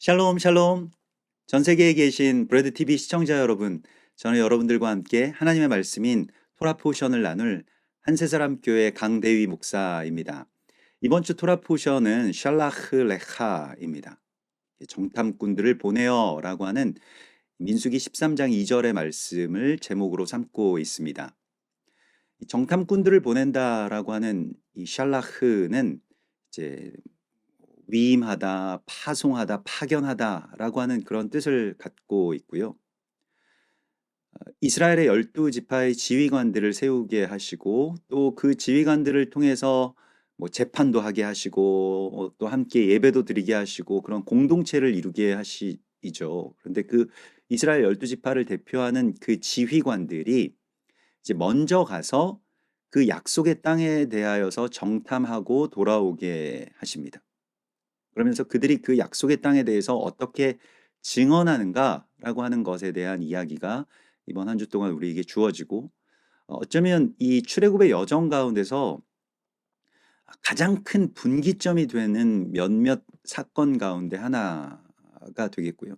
샬롬, 샬롬. 전 세계에 계신 브레드 TV 시청자 여러분, 저는 여러분들과 함께 하나님의 말씀인 토라 포션을 나눌 한세사람 교회 강대위 목사입니다. 이번 주 토라 포션은 샬라흐 레하입니다. 정탐꾼들을 보내어라고 하는 민수기 13장 2절의 말씀을 제목으로 삼고 있습니다. 정탐꾼들을 보낸다라고 하는 이 샬라흐는 이제 위임하다, 파송하다, 파견하다라고 하는 그런 뜻을 갖고 있고요. 이스라엘의 12지파의 지휘관들을 세우게 하시고 또 그 지휘관들을 통해서 뭐 재판도 하게 하시고 또 함께 예배도 드리게 하시고 그런 공동체를 이루게 하시죠. 그런데 그 이스라엘 12지파를 대표하는 그 지휘관들이 이제 먼저 가서 그 약속의 땅에 대하여서 정탐하고 돌아오게 하십니다. 그러면서 그들이 그 약속의 땅에 대해서 어떻게 증언하는가라고 하는 것에 대한 이야기가 이번 한 주 동안 우리에게 주어지고 어쩌면 이 출애굽의 여정 가운데서 가장 큰 분기점이 되는 몇몇 사건 가운데 하나가 되겠고요.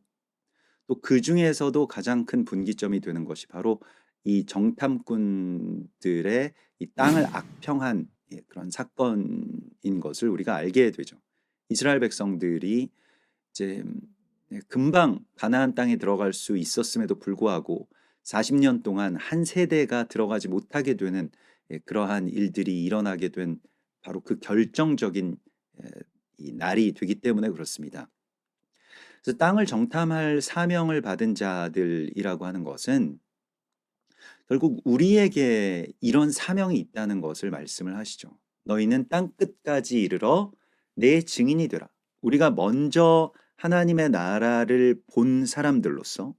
또 그중에서도 가장 큰 분기점이 되는 것이 바로 이 정탐꾼들의 이 땅을 악평한 그런 사건인 것을 우리가 알게 되죠. 이스라엘 백성들이 이제 금방 가나안 땅에 들어갈 수 있었음에도 불구하고 40년 동안 한 세대가 들어가지 못하게 되는 그러한 일들이 일어나게 된 바로 그 결정적인 이 날이 되기 때문에 그렇습니다. 그래서 땅을 정탐할 사명을 받은 자들이라고 하는 것은 결국 우리에게 이런 사명이 있다는 것을 말씀을 하시죠. 너희는 땅 끝까지 이르러 내 증인이 되라. 우리가 먼저 하나님의 나라를 본 사람들로서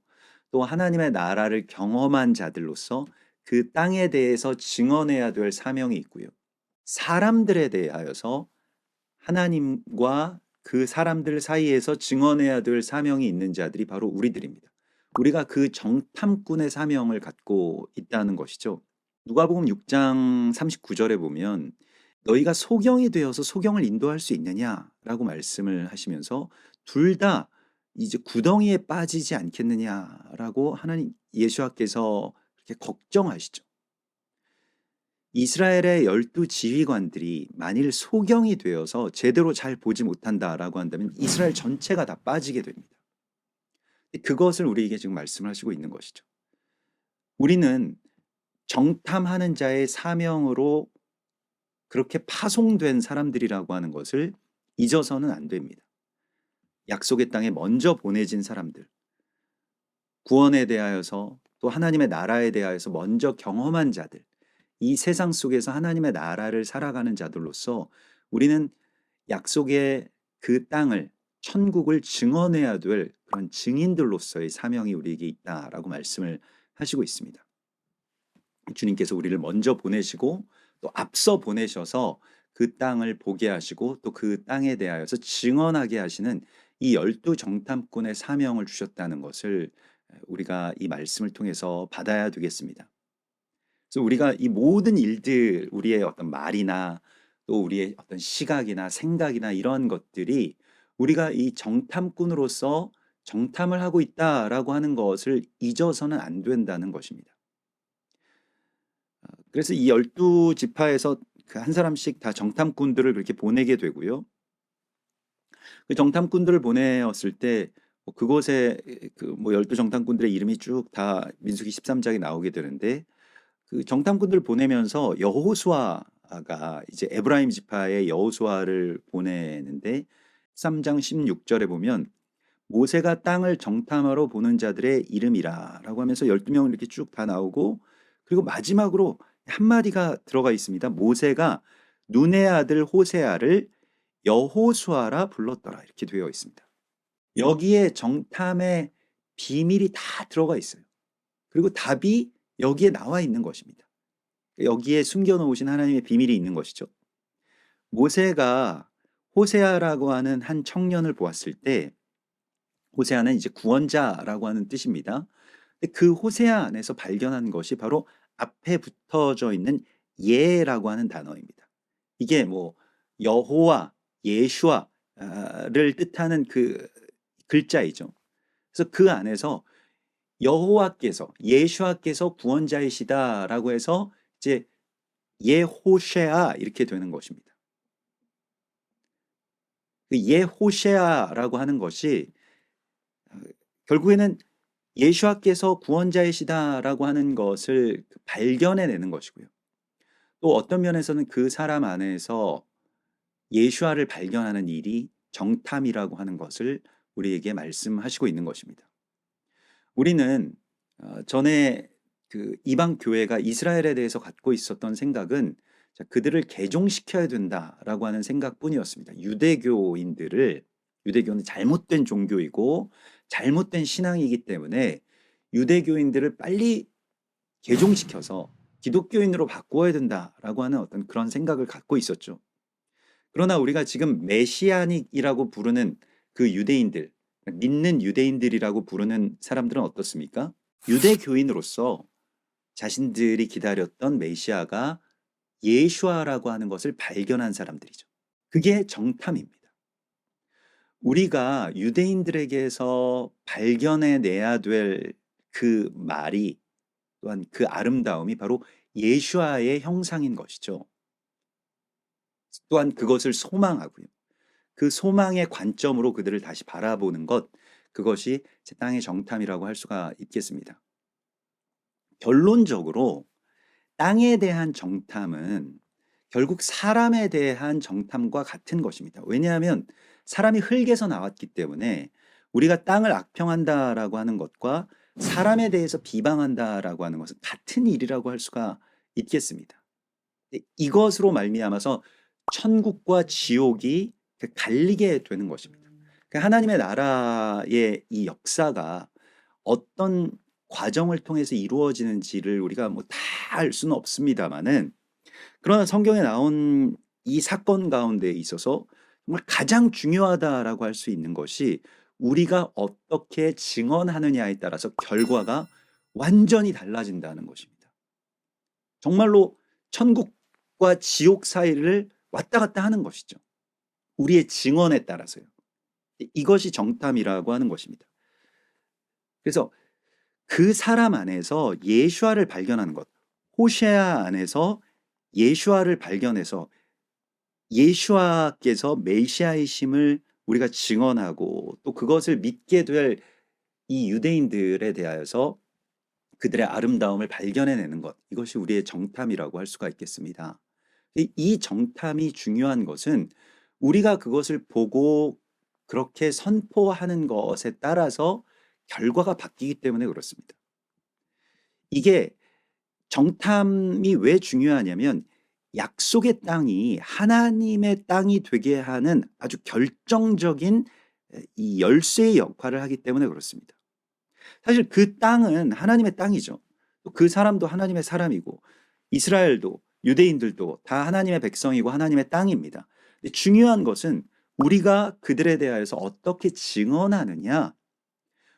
또 하나님의 나라를 경험한 자들로서 그 땅에 대해서 증언해야 될 사명이 있고요. 사람들에 대하여서 하나님과 그 사람들 사이에서 증언해야 될 사명이 있는 자들이 바로 우리들입니다. 우리가 그 정탐꾼의 사명을 갖고 있다는 것이죠. 누가복음 6장 39절에 보면 너희가 소경이 되어서 소경을 인도할 수 있느냐라고 말씀을 하시면서 둘 다 이제 구덩이에 빠지지 않겠느냐라고 하나님 예수와께서 그렇게 걱정하시죠. 이스라엘의 12지휘관들이 만일 소경이 되어서 제대로 잘 보지 못한다라고 한다면 이스라엘 전체가 다 빠지게 됩니다. 그것을 우리에게 지금 말씀하시고 있는 것이죠. 우리는 정탐하는 자의 사명으로 그렇게 파송된 사람들이라고 하는 것을 잊어서는 안 됩니다. 약속의 땅에 먼저 보내진 사람들, 구원에 대하여서 또 하나님의 나라에 대하여서 먼저 경험한 자들, 이 세상 속에서 하나님의 나라를 살아가는 자들로서 우리는 약속의 그 땅을, 천국을 증언해야 될 그런 증인들로서의 사명이 우리에게 있다라고 말씀을 하시고 있습니다. 주님께서 우리를 먼저 보내시고 또 앞서 보내셔서 그 땅을 보게 하시고 또 그 땅에 대하여서 증언하게 하시는 이 12정탐꾼의 사명을 주셨다는 것을 우리가 이 말씀을 통해서 받아야 되겠습니다. 그래서 우리가 이 모든 일들, 우리의 어떤 말이나 또 우리의 어떤 시각이나 생각이나 이런 것들이 우리가 이 정탐꾼으로서 정탐을 하고 있다라고 하는 것을 잊어서는 안 된다는 것입니다. 그래서 이 12지파에서 그 한 사람씩 다 정탐꾼들을 그렇게 보내게 되고요. 그 정탐꾼들을 보내었을 때 그곳에 그 뭐 12정탐꾼들의 이름이 쭉 다 민수기 13장에 나오게 되는데 그 정탐꾼들을 보내면서 여호수아가 이제 에브라임 지파의 여호수아를 보내는데 13장 16절에 보면 모세가 땅을 정탐하러 보는 자들의 이름이라라고 하면서 12명을 이렇게 쭉 다 나오고 그리고 마지막으로 한마디가 들어가 있습니다. 모세가 눈의 아들 호세아를 여호수아라 불렀더라 이렇게 되어 있습니다. 여기에 정탐의 비밀이 다 들어가 있어요. 그리고 답이 여기에 나와 있는 것입니다. 여기에 숨겨놓으신 하나님의 비밀이 있는 것이죠. 모세가 호세아라고 하는 한 청년을 보았을 때 호세아는 이제 구원자라고 하는 뜻입니다. 그 호세아 안에서 발견한 것이 바로 앞에 붙어져 있는 예라고 하는 단어입니다. 이게 뭐 여호와, 예슈아를 뜻하는 그 글자이죠. 그래서 그 안에서 여호와께서 예슈아께서 구원자이시다라고 해서 이제 예호쉐아 이렇게 되는 것입니다. 그 예호쉐아라고 하는 것이 결국에는 예수와께서 구원자이시다라고 하는 것을 발견해내는 것이고요. 또 어떤 면에서는 그 사람 안에서 예수와를 발견하는 일이 정탐이라고 하는 것을 우리에게 말씀하시고 있는 것입니다. 우리는 전에 그 이방 교회가 이스라엘에 대해서 갖고 있었던 생각은 그들을 개종시켜야 된다라고 하는 생각뿐이었습니다. 유대교는 잘못된 종교이고 잘못된 신앙이기 때문에 유대교인들을 빨리 개종시켜서 기독교인으로 바꾸어야 된다라고 하는 어떤 그런 생각을 갖고 있었죠. 그러나 우리가 지금 메시아닉이라고 부르는 그 유대인들, 믿는 유대인들이라고 부르는 사람들은 어떻습니까? 유대교인으로서 자신들이 기다렸던 메시아가 예슈아라고 하는 것을 발견한 사람들이죠. 그게 정탐입니다. 우리가 유대인들에게서 발견해내야 될 그 말이 또한 그 아름다움이 바로 예슈아의 형상인 것이죠. 또한 그것을 소망하고요. 그 소망의 관점으로 그들을 다시 바라보는 것, 그것이 땅의 정탐이라고 할 수가 있겠습니다. 결론적으로 땅에 대한 정탐은 결국 사람에 대한 정탐과 같은 것입니다. 왜냐하면 사람이 흙에서 나왔기 때문에 우리가 땅을 악평한다라고 하는 것과 사람에 대해서 비방한다라고 하는 것은 같은 일이라고 할 수가 있겠습니다. 이것으로 말미암아서 천국과 지옥이 갈리게 되는 것입니다. 하나님의 나라의 이 역사가 어떤 과정을 통해서 이루어지는지를 우리가 뭐 다 알 수는 없습니다만은, 그러나 성경에 나온 이 사건 가운데 있어서 정말 가장 중요하다라고 할 수 있는 것이 우리가 어떻게 증언하느냐에 따라서 결과가 완전히 달라진다는 것입니다. 정말로 천국과 지옥 사이를 왔다 갔다 하는 것이죠. 우리의 증언에 따라서요. 이것이 정탐이라고 하는 것입니다. 그래서 그 사람 안에서 예슈아를 발견하는 것, 호세아 안에서 예슈아를 발견해서 예슈아께서 메시아이심을 우리가 증언하고 또 그것을 믿게 될 이 유대인들에 대하여서 그들의 아름다움을 발견해내는 것, 이것이 우리의 정탐이라고 할 수가 있겠습니다. 이 정탐이 중요한 것은 우리가 그것을 보고 그렇게 선포하는 것에 따라서 결과가 바뀌기 때문에 그렇습니다. 이게 정탐이 왜 중요하냐면 약속의 땅이 하나님의 땅이 되게 하는 아주 결정적인 이 열쇠의 역할을 하기 때문에 그렇습니다. 사실 그 땅은 하나님의 땅이죠. 또 그 사람도 하나님의 사람이고 이스라엘도 유대인들도 다 하나님의 백성이고 하나님의 땅입니다. 근데 중요한 것은 우리가 그들에 대하여서 어떻게 증언하느냐,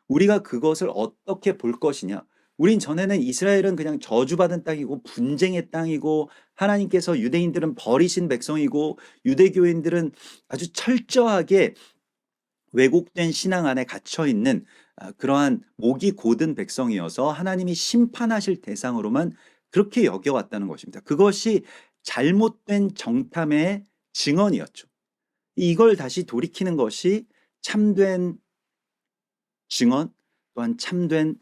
우리가 그것을 어떻게 볼 것이냐. 우린 전에는 이스라엘은 그냥 저주받은 땅이고 분쟁의 땅이고 하나님께서 유대인들은 버리신 백성이고 유대교인들은 아주 철저하게 왜곡된 신앙 안에 갇혀 있는 그러한 목이 곧은 백성이어서 하나님이 심판하실 대상으로만 그렇게 여겨왔다는 것입니다. 그것이 잘못된 정탐의 증언이었죠. 이걸 다시 돌이키는 것이 참된 증언, 또한 참된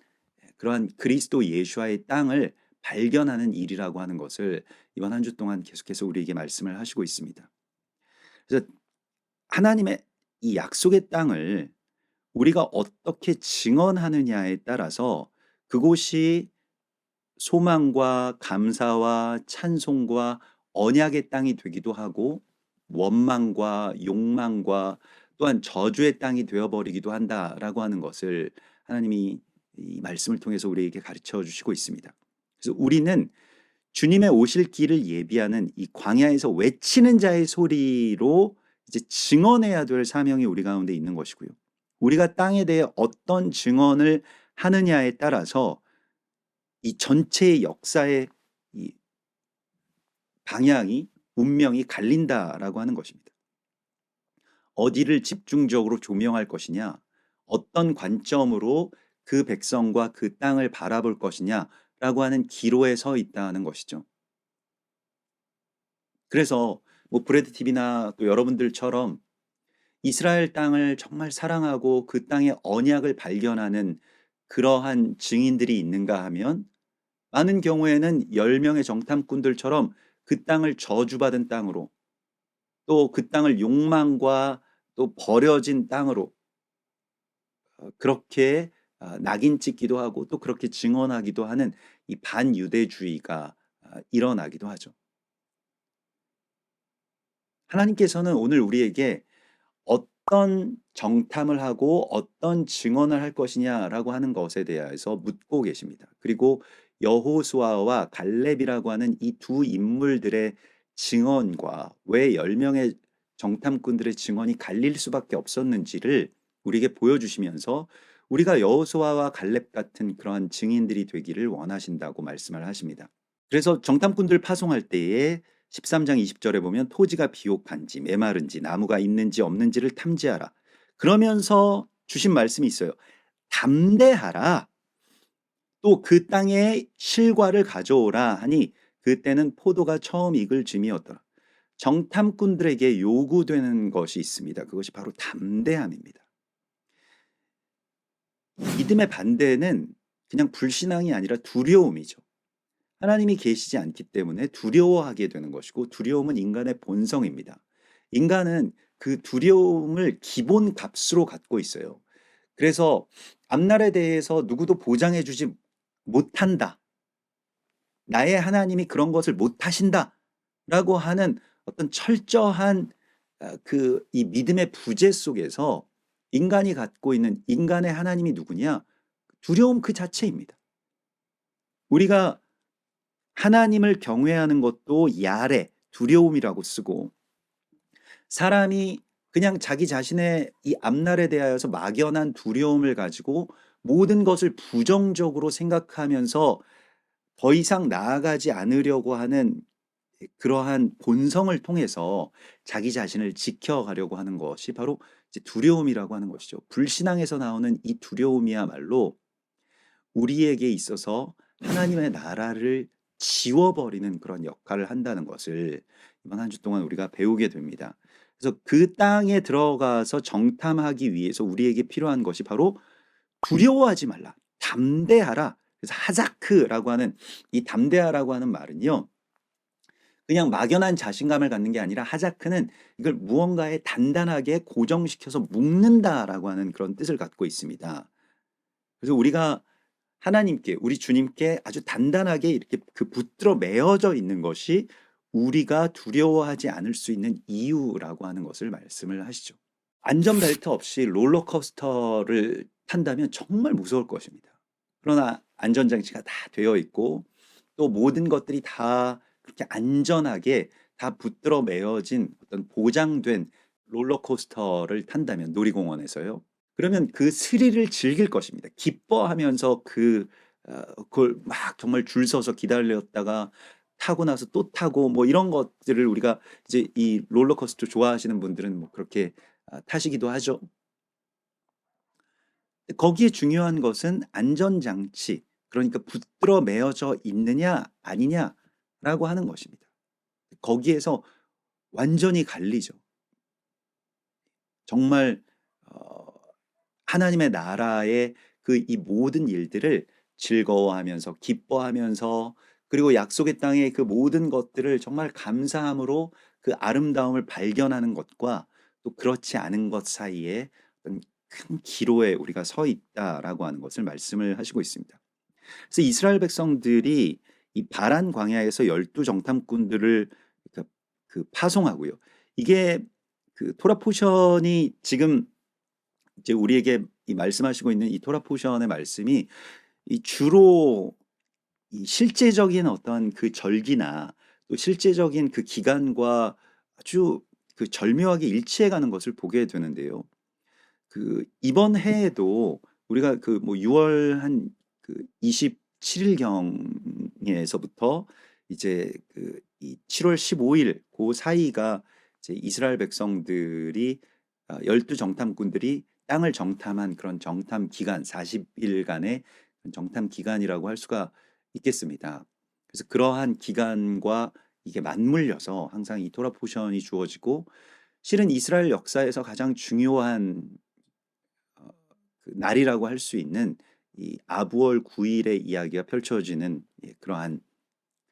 그러한 그리스도 예수와의 땅을 발견하는 일이라고 하는 것을 이번 한 주 동안 계속해서 우리에게 말씀을 하시고 있습니다. 그래서 하나님의 이 약속의 땅을 우리가 어떻게 증언하느냐에 따라서 그곳이 소망과 감사와 찬송과 언약의 땅이 되기도 하고 원망과 욕망과 또한 저주의 땅이 되어버리기도 한다라고 하는 것을 하나님이 이 말씀을 통해서 우리에게 가르쳐 주시고 있습니다. 그래서 우리는 주님의 오실 길을 예비하는 이 광야에서 외치는 자의 소리로 이제 증언해야 될 사명이 우리 가운데 있는 것이고요. 우리가 땅에 대해 어떤 증언을 하느냐에 따라서 이 전체의 역사의 이 방향이 운명이 갈린다라고 하는 것입니다. 어디를 집중적으로 조명할 것이냐, 어떤 관점으로 그 백성과 그 땅을 바라볼 것이냐라고 하는 기로에 서 있다는 것이죠. 그래서 뭐 브래드 TV나 또 여러분들처럼 이스라엘 땅을 정말 사랑하고 그 땅의 언약을 발견하는 그러한 증인들이 있는가 하면 많은 경우에는 10명의 정탐꾼들처럼 그 땅을 저주받은 땅으로 또 그 땅을 욕망과 또 버려진 땅으로 그렇게 낙인 찍기도 하고 또 그렇게 증언하기도 하는 이 반유대주의가 일어나기도 하죠. 하나님께서는 오늘 우리에게 어떤 정탐을 하고 어떤 증언을 할 것이냐라고 하는 것에 대해서 묻고 계십니다. 그리고 여호수아와 갈렙이라고 하는 이 두 인물들의 증언과 왜 10명의 정탐꾼들의 증언이 갈릴 수밖에 없었는지를 우리에게 보여주시면서 우리가 여호수아와 갈렙 같은 그러한 증인들이 되기를 원하신다고 말씀을 하십니다. 그래서 정탐꾼들 파송할 때에 13장 20절에 보면 토지가 비옥한지 메마른지 나무가 있는지 없는지를 탐지하라. 그러면서 주신 말씀이 있어요. 담대하라. 또 그 땅에 실과를 가져오라 하니 그때는 포도가 처음 익을 즈미였더라. 정탐꾼들에게 요구되는 것이 있습니다. 그것이 바로 담대함입니다. 믿음의 반대는 그냥 불신앙이 아니라 두려움이죠. 하나님이 계시지 않기 때문에 두려워하게 되는 것이고 두려움은 인간의 본성입니다. 인간은 그 두려움을 기본 값으로 갖고 있어요. 그래서 앞날에 대해서 누구도 보장해 주지 못한다. 나의 하나님이 그런 것을 못하신다. 라고 하는 어떤 철저한 이 믿음의 부재 속에서 인간이 갖고 있는 인간의 하나님이 누구냐? 두려움 그 자체입니다. 우리가 하나님을 경외하는 것도 야레, 두려움이라고 쓰고 사람이 그냥 자기 자신의 이 앞날에 대하여서 막연한 두려움을 가지고 모든 것을 부정적으로 생각하면서 더 이상 나아가지 않으려고 하는 그러한 본성을 통해서 자기 자신을 지켜가려고 하는 것이 바로 이제 두려움이라고 하는 것이죠. 불신앙에서 나오는 이 두려움이야말로 우리에게 있어서 하나님의 나라를 지워버리는 그런 역할을 한다는 것을 이번 한 주 동안 우리가 배우게 됩니다. 그래서 그 땅에 들어가서 정탐하기 위해서 우리에게 필요한 것이 바로 두려워하지 말라. 담대하라. 그래서 하자크라고 하는 이 담대하라고 하는 말은요. 그냥 막연한 자신감을 갖는 게 아니라 하자크는 이걸 무언가에 단단하게 고정시켜서 묶는다라고 하는 그런 뜻을 갖고 있습니다. 그래서 우리가 하나님께 우리 주님께 아주 단단하게 이렇게 그 붙들어 매어져 있는 것이 우리가 두려워하지 않을 수 있는 이유라고 하는 것을 말씀을 하시죠. 안전벨트 없이 롤러코스터를 탄다면 정말 무서울 것입니다. 그러나 안전장치가 다 되어 있고 또 모든 것들이 다 그렇게 안전하게 다 붙들어 매어진 어떤 보장된 롤러코스터를 탄다면 놀이공원에서요. 그러면 그 스릴을 즐길 것입니다. 기뻐하면서 그걸 막 정말 줄 서서 기다렸다가 타고 나서 또 타고 뭐 이런 것들을 우리가 이제 이 롤러코스터 좋아하시는 분들은 뭐 그렇게 타시기도 하죠. 거기에 중요한 것은 안전장치, 그러니까 붙들어 매어져 있느냐 아니냐라고 하는 것입니다. 거기에서 완전히 갈리죠. 정말 하나님의 나라의 이 모든 일들을 즐거워하면서 기뻐하면서 그리고 약속의 땅의 그 모든 것들을 정말 감사함으로 그 아름다움을 발견하는 것과 또 그렇지 않은 것 사이에 어떤 큰 기로에 우리가 서 있다라고 하는 것을 말씀을 하시고 있습니다. 그래서 이스라엘 백성들이 이 바란 광야에서 12 정탐꾼들을 파송하고요. 이게 토라 포션이 지금 이제 우리에게 이 말씀하시고 있는 이 토라 포션의 말씀이 이 주로 이 실제적인 어떤 그 절기나 또 실제적인 그 기간과 아주 절묘하게 일치해 가는 것을 보게 되는데요. 이번 해에도 우리가 뭐 6월 한 27일 경에서부터 이제 이 7월 15일 그 사이가 이제 이스라엘 백성들이 12 정탐꾼들이 땅을 정탐한 그런 정탐 기간 40일간의 정탐 기간이라고 할 수가 있겠습니다. 그래서 그러한 기간과 이게 맞물려서 항상 이 토라 포션이 주어지고 실은 이스라엘 역사에서 가장 중요한 어, 그 날이라고 할 수 있는 이 아부월 9일의 이야기가 펼쳐지는 그러한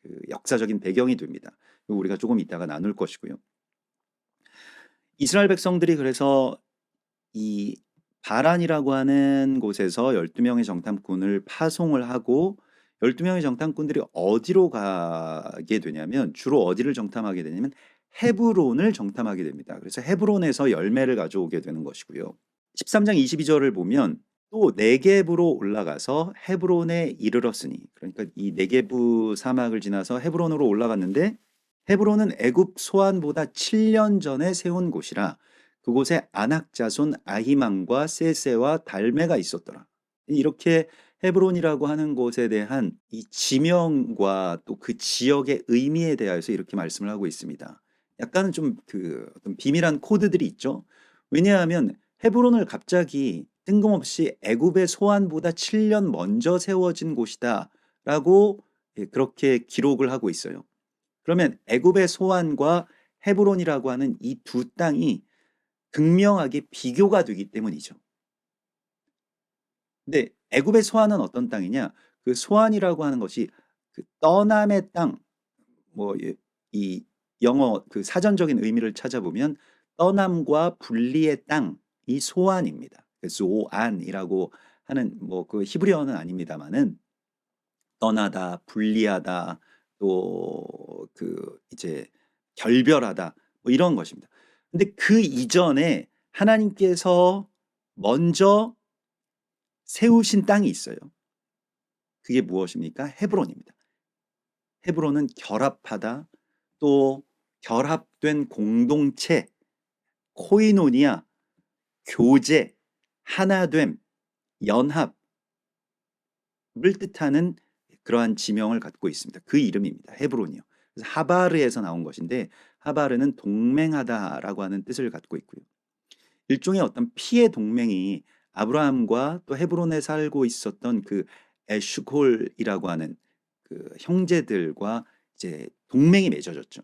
그 역사적인 배경이 됩니다. 우리가 조금 이따가 나눌 것이고요. 이스라엘 백성들이 그래서 이 바란이라고 하는 곳에서 12명의 정탐꾼을 파송을 하고 12명의 정탐꾼들이 어디로 가게 되냐면 주로 어디를 정탐하게 되냐면 헤브론을 정탐하게 됩니다. 그래서 헤브론에서 열매를 가져오게 되는 것이고요. 13장 22절을 보면 또 네겝으로 올라가서 헤브론에 이르렀으니, 그러니까 이 네겝 사막을 지나서 헤브론으로 올라갔는데 헤브론은 애굽 소안보다 7년 전에 세운 곳이라 그곳에 아낙 자손 아히만과 세세와 달메가 있었더라. 이렇게 헤브론이라고 하는 곳에 대한 이 지명과 또 그 지역의 의미에 대하여서 이렇게 말씀을 하고 있습니다. 약간은 좀 그 어떤 비밀한 코드들이 있죠. 왜냐하면 헤브론을 갑자기 뜬금없이 애굽의 소안보다 7년 먼저 세워진 곳이다라고 그렇게 기록을 하고 있어요. 그러면 애굽의 소안과 헤브론이라고 하는 이 두 땅이 극명하게 비교가 되기 때문이죠. 근데 애굽의 소안은 어떤 땅이냐? 그 소안이라고 하는 것이 그 떠남의 땅, 뭐 이 영어 그 사전적인 의미를 찾아보면 떠남과 분리의 땅이 소안입니다. 소안이라고 하는 뭐 그 히브리어는 아닙니다만은 떠나다, 분리하다, 또 그 이제 결별하다 뭐 이런 것입니다. 근데 그 이전에 하나님께서 먼저 세우신 땅이 있어요. 그게 무엇입니까? 헤브론입니다. 헤브론은 결합하다, 또 결합된 공동체, 코이노니아, 교제, 하나됨, 연합을 뜻하는 그러한 지명을 갖고 있습니다. 그 이름입니다. 헤브론이요. 그래서 하바르에서 나온 것인데 하바르는 동맹하다라고 하는 뜻을 갖고 있고요. 일종의 어떤 피의 동맹이 아브라함과 또 헤브론에 살고 있었던 그 에슈콜이라고 하는 그 형제들과 이제 동맹이 맺어졌죠.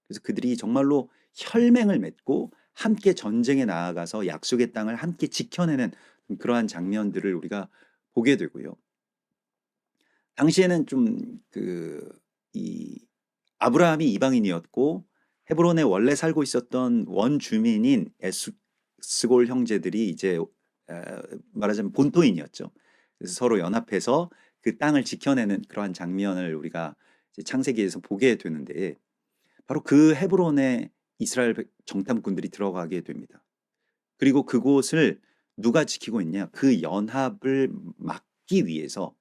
그래서 그들이 정말로 혈맹을 맺고 함께 전쟁에 나아가서 약속의 땅을 함께 지켜내는 그러한 장면들을 우리가 보게 되고요. 당시에는 좀 그 이 아브라함이 이방인이었고 헤브론에 원래 살고 있었던 원주민인 에스골 형제들이 이제 말하자면 본토인이었죠. 그래서 서로 연합해서 그 땅을 지켜내는 그러한 장면을 우리가 이제 창세기에서 보게 되는데 바로 그 헤브론에 이스라엘 정탐꾼들이 들어가게 됩니다. 그리고 그곳을 누가 지키고 있냐? 그 연합을 막기 위해서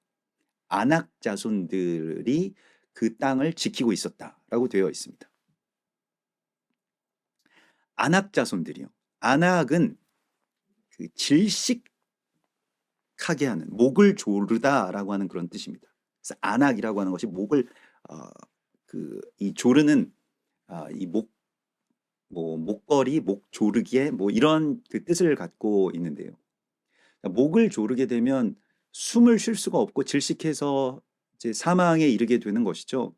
아낙 자손들이 그 땅을 지키고 있었다라고 되어 있습니다. 아낙 자손들이요. 아낙은 그 질식하게 하는, 목을 조르다라고 하는 그런 뜻입니다. 그래서 아낙이라고 하는 것이 목을 그 이 조르는 이 목걸이, 목 조르기에 뭐 이런 그 뜻을 갖고 있는데요. 목을 조르게 되면 숨을 쉴 수가 없고 질식해서 이제 사망에 이르게 되는 것이죠.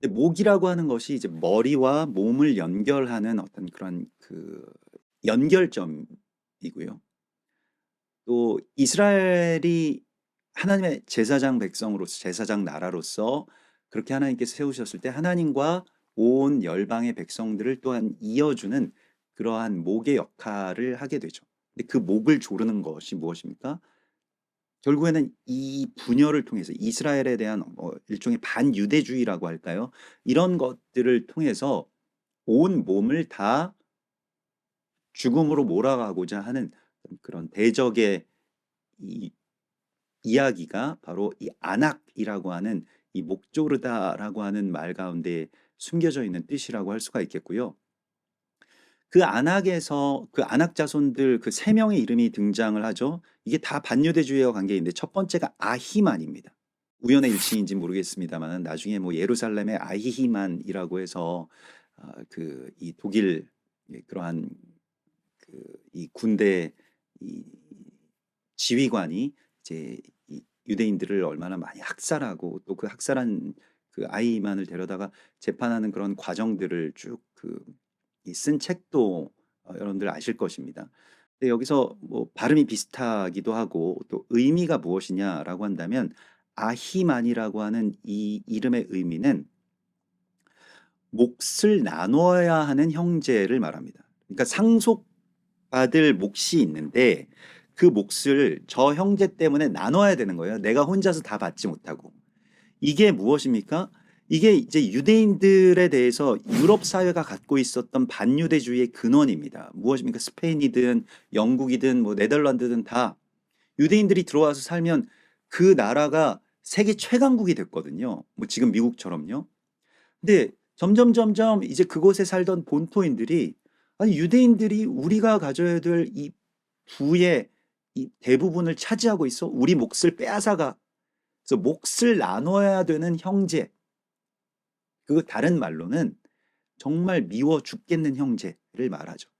근데 목이라고 하는 것이 이제 머리와 몸을 연결하는 어떤 그런 그 연결점이고요. 또 이스라엘이 하나님의 제사장 백성으로서 제사장 나라로서 그렇게 하나님께서 세우셨을 때 하나님과 온 열방의 백성들을 또한 이어주는 그러한 목의 역할을 하게 되죠. 근데 그 목을 조르는 것이 무엇입니까? 결국에는 이 분열을 통해서 이스라엘에 대한 일종의 반유대주의라고 할까요? 이런 것들을 통해서 온 몸을 다 죽음으로 몰아가고자 하는 그런 대적의 이 이야기가 바로 이 아낙이라고 하는 이 목조르다라고 하는 말 가운데 숨겨져 있는 뜻이라고 할 수가 있겠고요. 그 안악에서 그 안악 자손들 그 세 명의 이름이 등장을 하죠. 이게 다 반유대주의와 관계인데 첫 번째가 아히만입니다. 우연의 일치인지 모르겠습니다만 나중에 뭐 예루살렘의 아히히만이라고 해서 그 이 독일 그러한 이 군대 이 지휘관이 이제 이 유대인들을 얼마나 많이 학살하고 또 그 학살한 그 아이만을 데려다가 재판하는 그런 과정들을 쭉 이 쓴 책도 여러분들 아실 것입니다. 근데 여기서 뭐 발음이 비슷하기도 하고 또 의미가 무엇이냐라고 한다면 아히만이라고 하는 이 이름의 의미는 몫을 나눠야 하는 형제를 말합니다. 그러니까 상속받을 몫이 있는데 그 몫을 저 형제 때문에 나눠야 되는 거예요. 내가 혼자서 다 받지 못하고. 이게 무엇입니까? 이게 이제 유대인들에 대해서 유럽 사회가 갖고 있었던 반유대주의의 근원입니다. 무엇입니까? 스페인이든 영국이든 뭐 네덜란드든 다 유대인들이 들어와서 살면 그 나라가 세계 최강국이 됐거든요. 뭐 지금 미국처럼요. 근데 점점 이제 그곳에 살던 본토인들이 아니 유대인들이 우리가 가져야 될 이 부의 이 대부분을 차지하고 있어. 우리 몫을 빼앗아가. 그래서 몫을 나눠야 되는 형제. 그 다른 말로는 정말 미워 죽겠는 형제를 말하죠.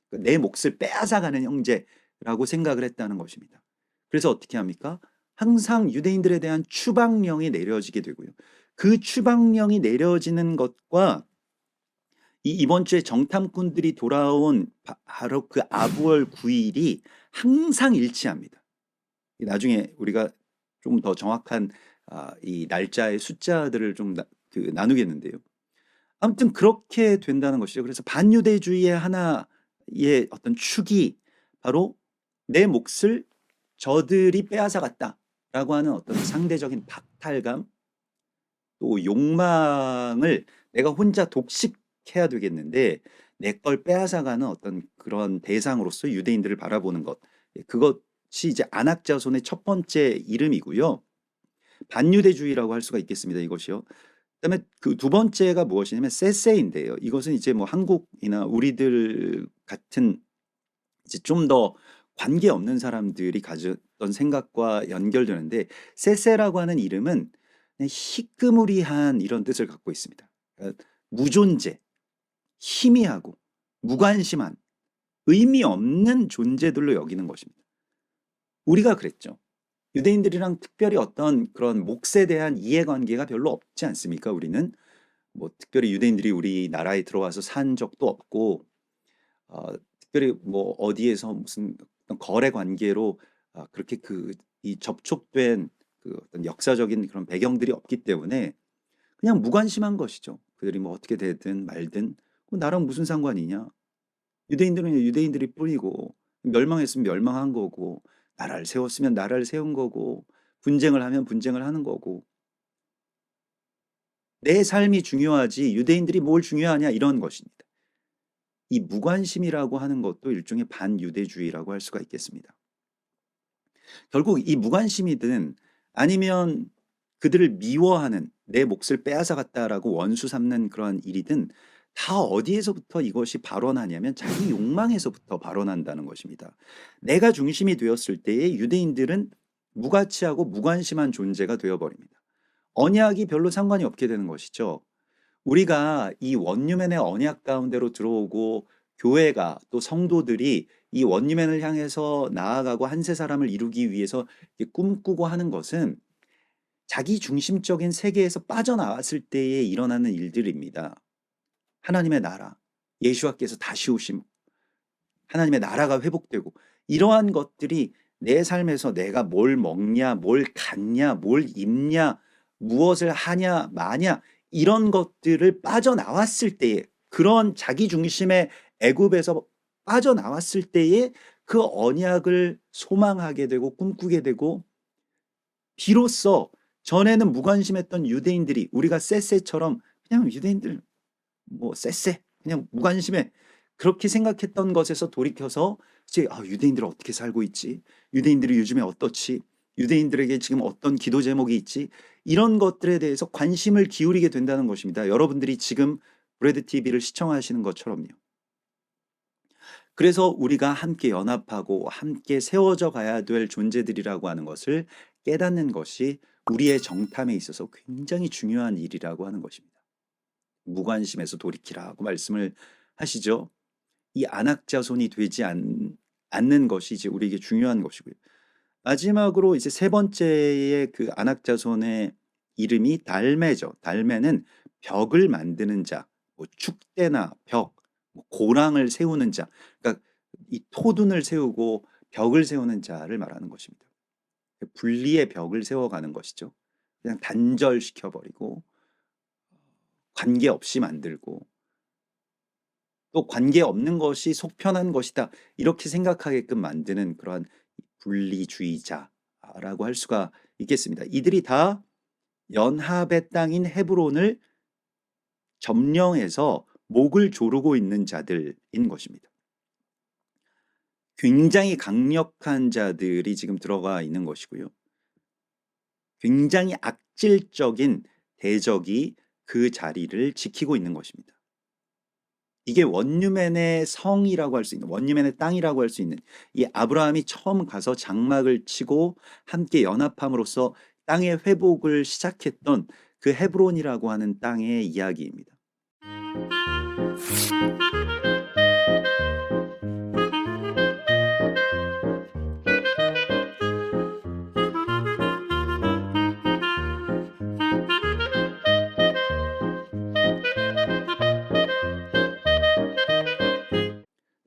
그러니까 내 몫을 빼앗아가는 형제라고 생각을 했다는 것입니다. 그래서 어떻게 합니까? 항상 유대인들에 대한 추방령이 내려지게 되고요. 그 추방령이 내려지는 것과 이번 주에 정탐꾼들이 돌아온 바로 그 아부월 9일이 항상 일치합니다. 나중에 우리가 좀 더 정확한 이 날짜의 숫자들을 좀 나누겠는데요. 아무튼 그렇게 된다는 것이죠. 그래서 반유대주의의 하나의 어떤 축이 바로 내 몫을 저들이 빼앗아갔다라고 하는 어떤 상대적인 박탈감 또 욕망을 내가 혼자 독식해야 되겠는데 내 걸 빼앗아가는 어떤 그런 대상으로서 유대인들을 바라보는 것. 그것이 이제 안악자손의 첫 번째 이름이고요. 반유대주의라고 할 수가 있겠습니다. 이것이요. 그다음에 그 두 번째가 무엇이냐면 셋세인데요. 이것은 이제 뭐 한국이나 우리들 같은 이제 좀 더 관계없는 사람들이 가졌던 생각과 연결되는데 셋세라고 하는 이름은 그냥 희끄무리한 이런 뜻을 갖고 있습니다. 그러니까 무존재, 희미하고 무관심한 의미 없는 존재들로 여기는 것입니다. 우리가 그랬죠. 유대인들이랑 특별히 어떤 그런 몫에 대한 이해관계가 별로 없지 않습니까? 우리는 뭐 특별히 유대인들이 우리나라에 들어와서 산 적도 없고 특별히 뭐 어디에서 무슨 어떤 거래 관계로 그렇게 이 접촉된 그 어떤 역사적인 그런 배경들이 없기 때문에 그냥 무관심한 것이죠. 그들이 뭐 어떻게 되든 말든 나랑 무슨 상관이냐? 유대인들은 유대인들이 뿐이고 멸망했으면 멸망한 거고 나라를 세웠으면 나라를 세운 거고 분쟁을 하면 분쟁을 하는 거고 내 삶이 중요하지 유대인들이 뭘 중요하냐 이런 것입니다. 이 무관심이라고 하는 것도 일종의 반유대주의라고 할 수가 있겠습니다. 결국 이 무관심이든 아니면 그들을 미워하는 내 몫을 빼앗아갔다라고 원수 삼는 그러한 일이든 다 어디에서부터 이것이 발원하냐면 자기 욕망에서부터 발원한다는 것입니다. 내가 중심이 되었을 때에 유대인들은 무가치하고 무관심한 존재가 되어버립니다. 언약이 별로 상관이 없게 되는 것이죠. 우리가 이 원유맨의 언약 가운데로 들어오고 교회가 또 성도들이 이 원유맨을 향해서 나아가고 한 세 사람을 이루기 위해서 꿈꾸고 하는 것은 자기 중심적인 세계에서 빠져나왔을 때에 일어나는 일들입니다. 하나님의 나라, 예수와께서 다시 오심, 하나님의 나라가 회복되고 이러한 것들이 내 삶에서 내가 뭘 먹냐, 뭘 갖냐, 뭘 입냐, 무엇을 하냐, 마냐 이런 것들을 빠져나왔을 때에 그런 자기 중심의 애굽에서 빠져나왔을 때에 그 언약을 소망하게 되고 꿈꾸게 되고 비로소 전에는 무관심했던 유대인들이 우리가 쎄쎄처럼 그냥 유대인들 뭐 쎄쎄 그냥 무관심해 그렇게 생각했던 것에서 돌이켜서 이제 유대인들은 어떻게 살고 있지? 유대인들이 요즘에 어떻지? 유대인들에게 지금 어떤 기도 제목이 있지? 이런 것들에 대해서 관심을 기울이게 된다는 것입니다. 여러분들이 지금 브레드 TV를 시청하시는 것처럼요. 그래서 우리가 함께 연합하고 함께 세워져 가야 될 존재들이라고 하는 것을 깨닫는 것이 우리의 정탐에 있어서 굉장히 중요한 일이라고 하는 것입니다. 무관심에서 돌이키라고 말씀을 하시죠. 이 안악 자손이 되지 않는 것이 이제 우리에게 중요한 것이고요. 마지막으로 이제 세 번째의 그 안악 자손의 이름이 달메죠. 달메는 벽을 만드는 자, 뭐 축대나 벽, 뭐 고랑을 세우는 자, 그러니까 이 토둔을 세우고 벽을 세우는 자를 말하는 것입니다. 분리의 벽을 세워가는 것이죠. 그냥 단절시켜 버리고 관계없이 만들고 또 관계없는 것이 속편한 것이다. 이렇게 생각하게끔 만드는 그러한 분리주의자라고 할 수가 있겠습니다. 이들이 다 연합의 땅인 헤브론을 점령해서 목을 조르고 있는 자들인 것입니다. 굉장히 강력한 자들이 지금 들어가 있는 것이고요. 굉장히 악질적인 대적이 그 자리를 지키고 있는 것입니다. 이게 원유맨의 성이라고 할 수 있는, 원유맨의 땅이라고 할 수 있는, 이 아브라함이 처음 가서 장막을 치고 함께 연합함으로써 땅의 회복을 시작했던 그 헤브론이라고 하는 땅의 이야기입니다.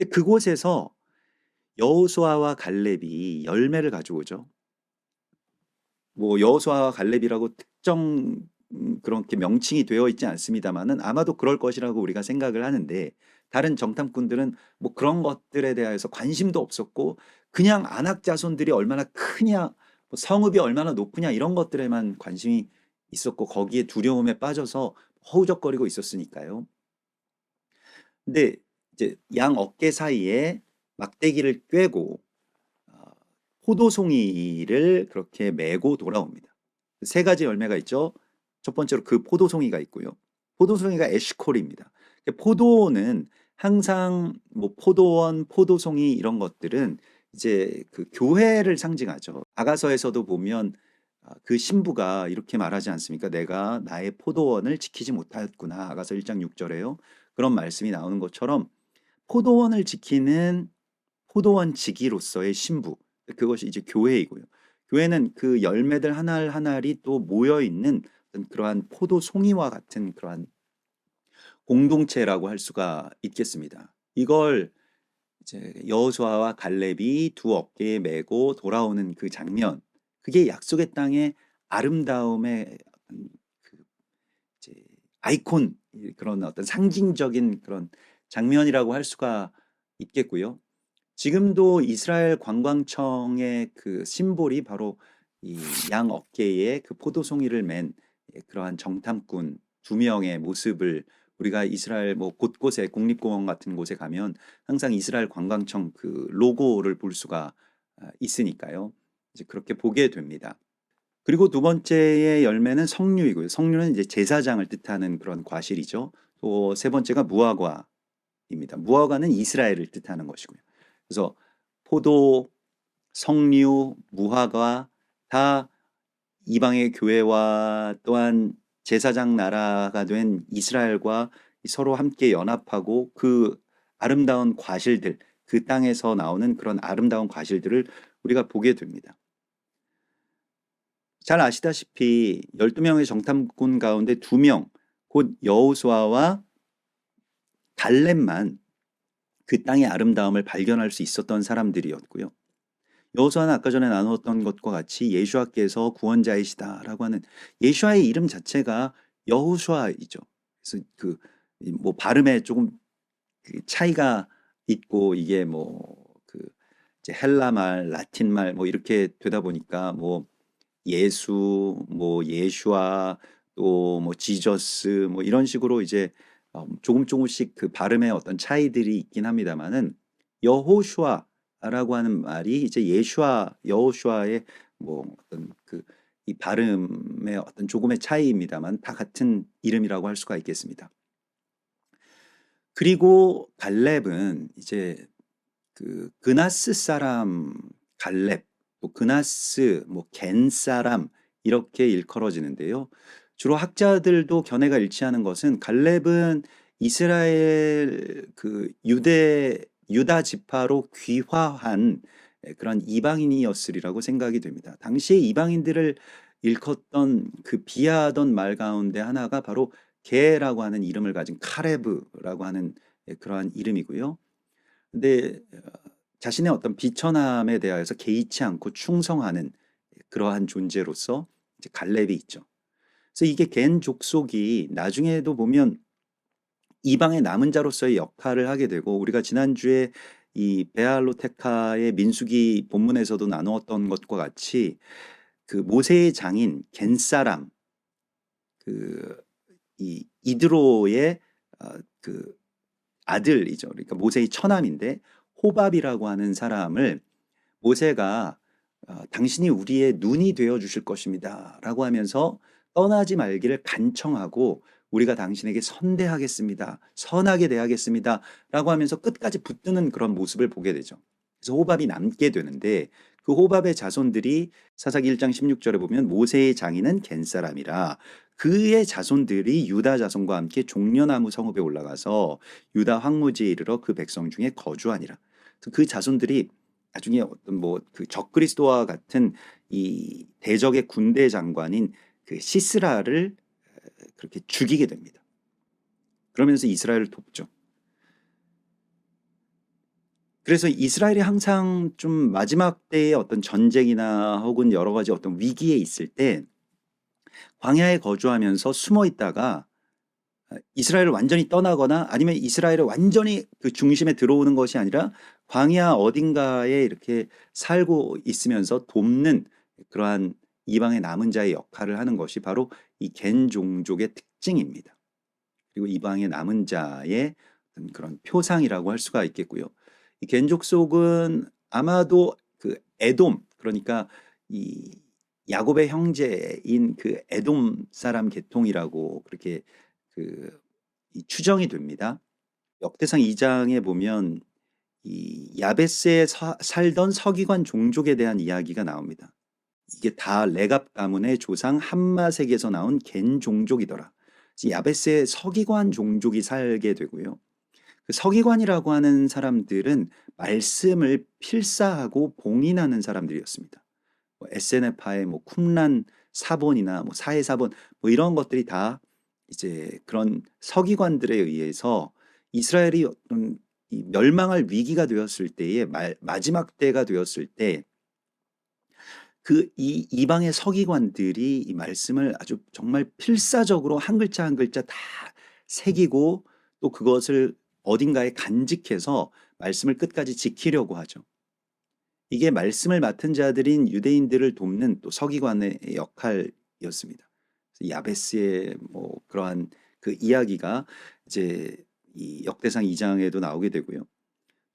그곳에서 여호수아와 갈렙이 열매를 가져오죠. 뭐 여호수아와 갈렙이라고 특정 그렇게 명칭이 되어 있지 않습니다만은 아마도 그럴 것이라고 우리가 생각을 하는데, 다른 정탐꾼들은 뭐 그런 것들에 대해서 관심도 없었고 그냥 안악 자손들이 얼마나 크냐, 뭐 성읍이 얼마나 높으냐 이런 것들에만 관심이 있었고 거기에 두려움에 빠져서 허우적거리고 있었으니까요. 근데 이제 양 어깨 사이에 막대기를 꿰고 포도송이를 그렇게 메고 돌아옵니다. 세 가지 열매가 있죠. 첫 번째로 그 포도송이가 있고요. 포도송이가 에시콜입니다. 포도는 항상 뭐 포도원, 포도송이 이런 것들은 이제 그 교회를 상징하죠. 아가서에서도 보면 그 신부가 이렇게 말하지 않습니까? 내가 나의 포도원을 지키지 못하였구나. 아가서 1장 6절에요. 그런 말씀이 나오는 것처럼 포도원을 지키는 포도원 지기로서의 신부, 그것이 이제 교회이고요. 교회는 그 열매들 하나 하나리 또 모여 있는 그러한 포도 송이와 같은 그러한 공동체라고 할 수가 있겠습니다. 이걸 이제 여호수아와 갈렙이 두 어깨에 메고 돌아오는 그 장면, 그게 약속의 땅의 아름다움의 그 이제 아이콘, 그런 어떤 상징적인 그런 장면이라고 할 수가 있겠고요. 지금도 이스라엘 관광청의 그 심볼이 바로 이 양 어깨에 그 포도송이를 맨 그러한 정탐꾼 두 명의 모습을 우리가 이스라엘 뭐 곳곳에 국립공원 같은 곳에 가면 항상 이스라엘 관광청 그 로고를 볼 수가 있으니까요. 이제 그렇게 보게 됩니다. 그리고 두 번째의 열매는 석류이고요. 석류는 이제 제사장을 뜻하는 그런 과실이죠. 또 세 번째가 무화과입니다. 무화과는 이스라엘을 뜻하는 것이고요. 그래서 포도, 석류, 무화과 다 이방의 교회와 또한 제사장 나라가 된 이스라엘과 서로 함께 연합하고 그 아름다운 과실들, 그 땅에서 나오는 그런 아름다운 과실들을 우리가 보게 됩니다. 잘 아시다시피 12명의 정탐꾼 가운데 2명, 곧 여호수아와 갈렙만 그 땅의 아름다움을 발견할 수 있었던 사람들이었고요. 여호수아는 아까 전에 나누었던 것과 같이 예수아께서 구원자이시다라고 하는 예수아의 이름 자체가 여호수아이죠. 그래서 그 뭐 발음에 조금 그 차이가 있고 이게 뭐 그 이제 헬라말, 라틴말 뭐 이렇게 되다 보니까 뭐 예수, 뭐 예슈아, 또 뭐 지저스 뭐 이런 식으로 이제 조금 조금씩 그 발음의 어떤 차이들이 있긴 합니다만은 여호슈아라고 하는 말이 이제 예슈아, 여호슈아의 뭐 어떤 그 이 발음의 어떤 조금의 차이입니다만 다 같은 이름이라고 할 수가 있겠습니다. 그리고 갈렙은 이제 그 그나스 사람 갈렙, 또 그나스, 뭐 겐 사람 이렇게 일컬어지는데요. 주로 학자들도 견해가 일치하는 것은 갈렙은 이스라엘 그 유다 지파로 귀화한 그런 이방인이었으리라고 생각이 됩니다. 당시에 이방인들을 일컫던 그 비하하던 말 가운데 하나가 바로 게라고 하는 이름을 가진 카레브라고 하는 그러한 이름이고요. 근데 자신의 어떤 비천함에 대하여서 개의치 않고 충성하는 그러한 존재로서 이제 갈렙이 있죠. 그래서 이게 겐 족속이 나중에도 보면 이방의 남은 자로서의 역할을 하게 되고, 우리가 지난주에 이 베알로테카의 민수기 본문에서도 나누었던 것과 같이 그 모세의 장인 겐사람, 그 이 이드로의 그 아들이죠. 그러니까 모세의 처남인데 호밥이라고 하는 사람을 모세가 당신이 우리의 눈이 되어 주실 것입니다라고 하면서 떠나지 말기를 간청하고, 우리가 당신에게 선대하겠습니다, 선하게 대하겠습니다라고 하면서 끝까지 붙드는 그런 모습을 보게 되죠. 그래서 호밥이 남게 되는데, 그 호밥의 자손들이 사사기 1장 16절에 보면 모세의 장인은 겐 사람이라 그의 자손들이 유다 자손과 함께 종려나무 성읍에 올라가서 유다 황무지에 이르러 그 백성 중에 거주하니라. 그 자손들이 나중에 어떤 뭐 그 적그리스도와 같은 이 대적의 군대 장관인 그 시스라를 그렇게 죽이게 됩니다. 그러면서 이스라엘을 돕죠. 그래서 이스라엘이 항상 좀 마지막 때의 어떤 전쟁이나 혹은 여러 가지 어떤 위기에 있을 때 광야에 거주하면서 숨어 있다가 이스라엘을 완전히 떠나거나 아니면 이스라엘을 완전히 그 중심에 들어오는 것이 아니라 광야 어딘가에 이렇게 살고 있으면서 돕는 그러한 이방의 남은 자의 역할을 하는 것이 바로 이 겐 종족의 특징입니다. 그리고 이방의 남은 자의 어떤 그런 표상이라고 할 수가 있겠고요. 이 겐 족속은 아마도 그 에돔, 그러니까 이 야곱의 형제인 그 에돔 사람 계통이라고 그렇게 이 추정이 됩니다. 역대상 2장에 보면 이 야베스에 살던 서기관 종족에 대한 이야기가 나옵니다. 이게 다 레갑 가문의 조상 함마색에서 나온 겐 종족이더라. 야베스에 서기관 종족이 살게 되고요. 그 서기관이라고 하는 사람들은 말씀을 필사하고 봉인하는 사람들이었습니다. 뭐 에세네파의 뭐 쿰란 사본이나 뭐 사해 사본 뭐 이런 것들이 다 이제 그런 서기관들에 의해서 이스라엘이 어떤 이 멸망할 위기가 되었을 때에 마지막 때가 되었을 때 그 이 이방의 서기관들이 이 말씀을 아주 정말 필사적으로 한 글자 한 글자 다 새기고 또 그것을 어딘가에 간직해서 말씀을 끝까지 지키려고 하죠. 이게 말씀을 맡은 자들인 유대인들을 돕는 또 서기관의 역할이었습니다. 야베스의 뭐 그러한 그 이야기가 이제 이 역대상 2장에도 나오게 되고요.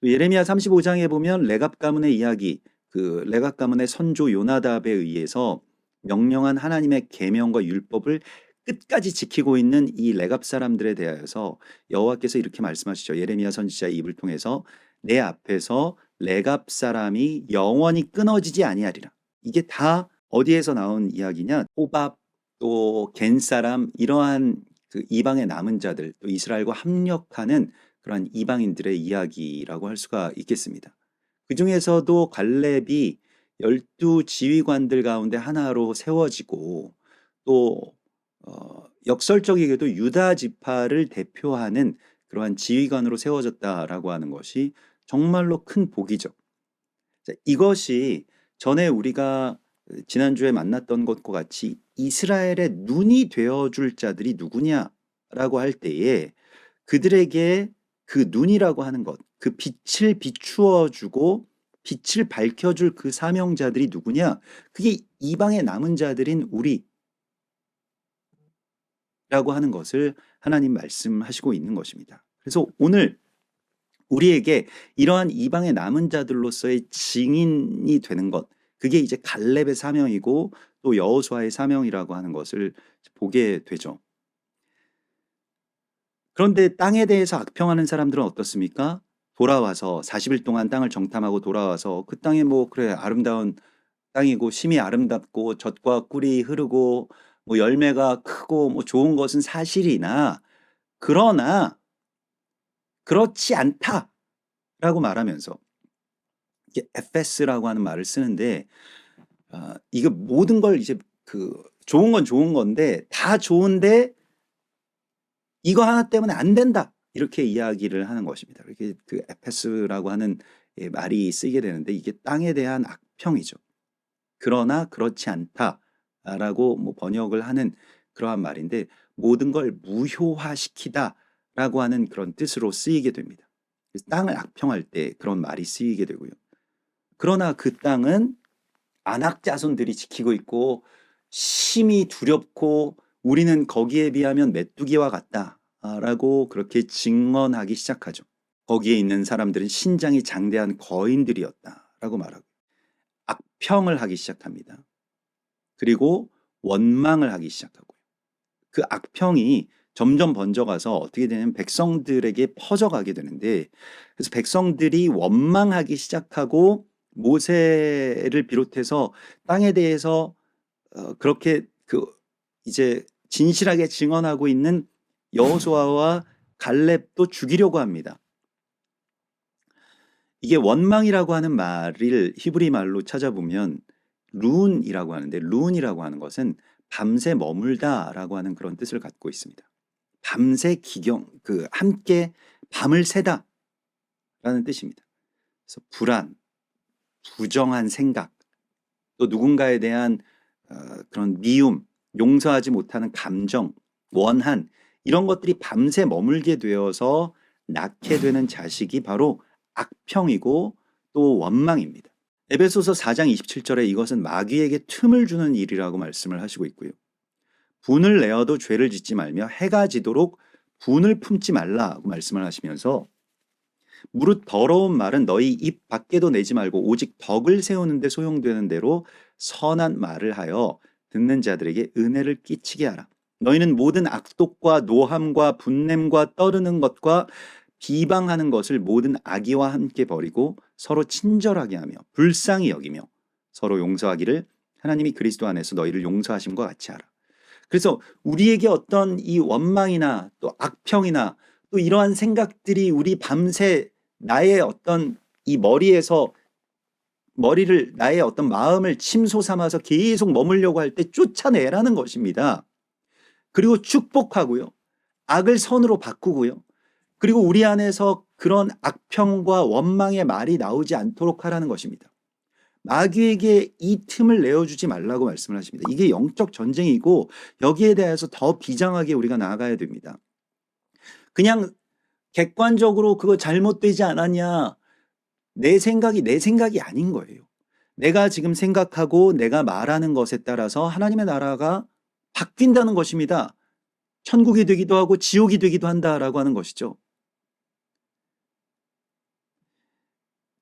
또 예레미야 35장에 보면 레갑 가문의 이야기, 그 레갑 가문의 선조 요나답에 의해서 명령한 하나님의 계명과 율법을 끝까지 지키고 있는 이 레갑 사람들에 대하여서 여호와께서 이렇게 말씀하시죠. 예레미야 선지자의 입을 통해서 내 앞에서 레갑 사람이 영원히 끊어지지 아니하리라. 이게 다 어디에서 나온 이야기냐? 호밥 또 겐 사람, 이러한 그 이방의 남은 자들, 또 이스라엘과 합력하는 그러한 이방인들의 이야기라고 할 수가 있겠습니다. 그 중에서도 갈렙이 12 지휘관들 가운데 하나로 세워지고 또 역설적이게도 유다 지파를 대표하는 그러한 지휘관으로 세워졌다라고 하는 것이 정말로 큰 복이죠. 자, 이것이 전에 우리가 지난주에 만났던 것과 같이 이스라엘의 눈이 되어줄 자들이 누구냐라고 할 때에 그들에게 그 눈이라고 하는 것, 그 빛을 비추어주고 빛을 밝혀줄 그 사명자들이 누구냐? 그게 이방의 남은 자들인 우리라고 하는 것을 하나님 말씀하시고 있는 것입니다. 그래서 오늘 우리에게 이러한 이방의 남은 자들로서의 증인이 되는 것, 그게 이제 갈렙의 사명이고 또 여호수아의 사명이라고 하는 것을 보게 되죠. 그런데 땅에 대해서 악평하는 사람들은 어떻습니까? 돌아와서 40일 동안 땅을 정탐하고 돌아와서 그 땅에 뭐 그래 아름다운 땅이고 심이 아름답고 젖과 꿀이 흐르고 뭐 열매가 크고 뭐 좋은 것은 사실이나, 그러나 그렇지 않다라고 말하면서 이게 에페스라고 하는 말을 쓰는데 이거 모든 걸 이제 좋은 건 좋은 건데 다 좋은데 이거 하나 때문에 안 된다. 이렇게 이야기를 하는 것입니다. 이렇게 에페스라고 하는 말이 쓰이게 되는데 이게 땅에 대한 악평이죠. 그러나 그렇지 않다라고 뭐 번역을 하는 그러한 말인데 모든 걸 무효화시키다라고 하는 그런 뜻으로 쓰이게 됩니다. 그래서 땅을 악평할 때 그런 말이 쓰이게 되고요. 그러나 그 땅은 안악 자손들이 지키고 있고 심히 두렵고 우리는 거기에 비하면 메뚜기와 같다라고 그렇게 증언하기 시작하죠. 거기에 있는 사람들은 신장이 장대한 거인들이었다라고 말하고 악평을 하기 시작합니다. 그리고 원망을 하기 시작하고요. 그 악평이 점점 번져가서 어떻게 되냐면 백성들에게 퍼져가게 되는데 그래서 백성들이 원망하기 시작하고 모세를 비롯해서 땅에 대해서 그렇게 이제 진실하게 증언하고 있는 여호수아와 갈렙도 죽이려고 합니다. 이게 원망이라고 하는 말을 히브리 말로 찾아보면 룬이라고 하는데 룬이라고 하는 것은 밤새 머물다라고 하는 그런 뜻을 갖고 있습니다. 밤새 함께 밤을 새다라는 뜻입니다. 그래서 불안, 부정한 생각, 또 누군가에 대한 그런 미움, 용서하지 못하는 감정, 원한 이런 것들이 밤새 머물게 되어서 낳게 되는 자식이 바로 악평이고 또 원망입니다. 에베소서 4장 27절에 이것은 마귀에게 틈을 주는 일이라고 말씀을 하시고 있고요. 분을 내어도 죄를 짓지 말며 해가 지도록 분을 품지 말라고 말씀을 하시면서 무릇 더러운 말은 너희 입 밖에도 내지 말고 오직 덕을 세우는 데 소용되는 대로 선한 말을 하여 듣는 자들에게 은혜를 끼치게 하라. 너희는 모든 악독과 노함과 분냄과 떠르는 것과 비방하는 것을 모든 악의와 함께 버리고 서로 친절하게 하며 불쌍히 여기며 서로 용서하기를 하나님이 그리스도 안에서 너희를 용서하심과 같이 하라. 그래서 우리에게 어떤 이 원망이나 또 악평이나 또 이러한 생각들이 우리 밤새 나의 어떤 이 나의 어떤 마음을 침소 삼아서 계속 머물려고 할 때 쫓아내라는 것입니다. 그리고 축복하고요. 악을 선으로 바꾸고요. 그리고 우리 안에서 그런 악평과 원망의 말이 나오지 않도록 하라는 것입니다. 마귀에게 이 틈을 내어주지 말라고 말씀을 하십니다. 이게 영적 전쟁이고 여기에 대해서 더 비장하게 우리가 나아가야 됩니다. 그냥 객관적으로 그거 잘못되지 않았냐 내 생각이 아닌 거예요. 내가 지금 생각하고 내가 말하는 것에 따라서 하나님의 나라가 바뀐다는 것입니다. 천국이 되기도 하고 지옥이 되기도 한다라고 하는 것이죠.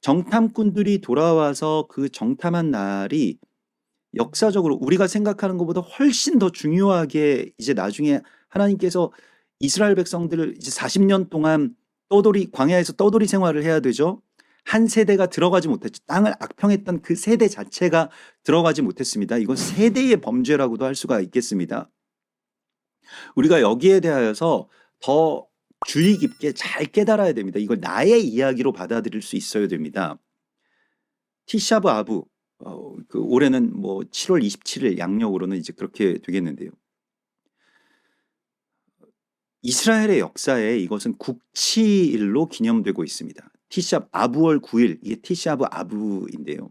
정탐꾼들이 돌아와서 그 정탐한 날이 역사적으로 우리가 생각하는 것보다 훨씬 더 중요하게 이제 나중에 하나님께서 이스라엘 백성들을 이제 40년 동안 광야에서 떠돌이 생활을 해야 되죠. 한 세대가 들어가지 못했죠. 땅을 악평했던 그 세대 자체가 들어가지 못했습니다. 이건 세대의 범죄라고도 할 수가 있겠습니다. 우리가 여기에 대하여서 더 주의 깊게 잘 깨달아야 됩니다. 이걸 나의 이야기로 받아들일 수 있어야 됩니다. 티샤브 아부, 올해는 뭐 7월 27일 양력으로는 이제 그렇게 되겠는데요. 이스라엘의 역사에 이것은 국치일로 기념되고 있습니다. 티샤브 아부월 9일, 이게 티샤브 아부인데요.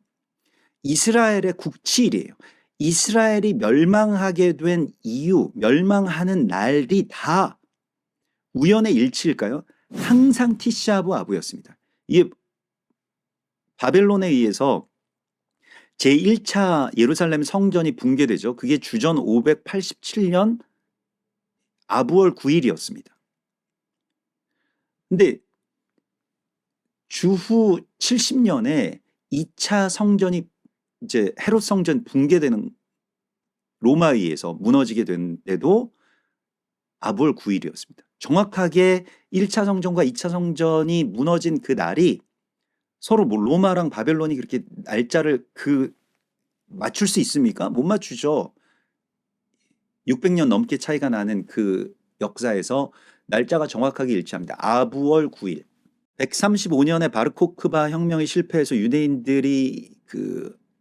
이스라엘의 국치일이에요. 이스라엘이 멸망하게 된 이유, 멸망하는 날이 다 우연의 일치일까요? 항상 티샤브 아부였습니다. 이게 바벨론에 의해서 제1차 예루살렘 성전이 붕괴되죠. 그게 주전 587년 아부월 9일이었습니다. 근데 주후 70년에 2차 성전이 이제 헤롯 성전 붕괴되는 로마에 의해서 무너지게 된 때도 아부월 9일이었습니다. 정확하게 1차 성전과 2차 성전이 무너진 그 날이 서로 뭐 로마랑 바벨론이 그렇게 날짜를 맞출 수 있습니까? 못 맞추죠. 600년 넘게 차이가 나는 그 역사에서 날짜가 정확하게 일치합니다. 아부월 9일. 135년에 바르코크바 혁명이 실패해서 유대인들이